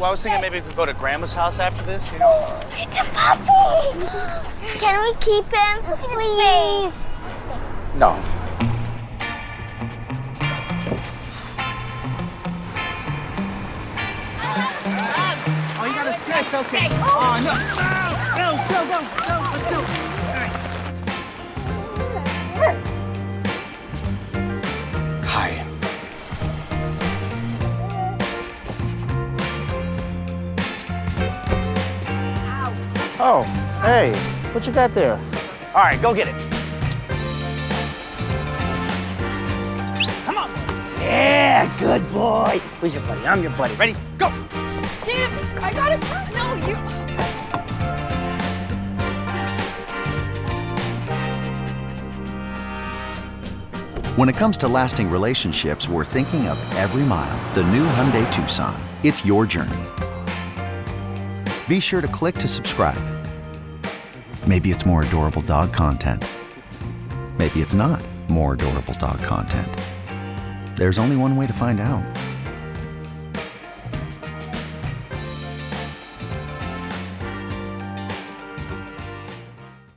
Well, I was thinking maybe we could go to Grandma's house after this, you know? It's a puppy! Can we keep him, please? No. Oh, you got a 6, okay. Oh, no. Go, let's go. Hi. Oh, hey, what you got there? All right, go get it. Come on. Yeah, good boy. Who's your buddy? I'm your buddy. Ready? Go. Dibs! I got it first. No, you. When it comes to lasting relationships, we're thinking of every mile. The new Hyundai Tucson. It's your journey. Be sure to click to subscribe. Maybe it's more adorable dog content. Maybe it's not more adorable dog content. There's only one way to find out.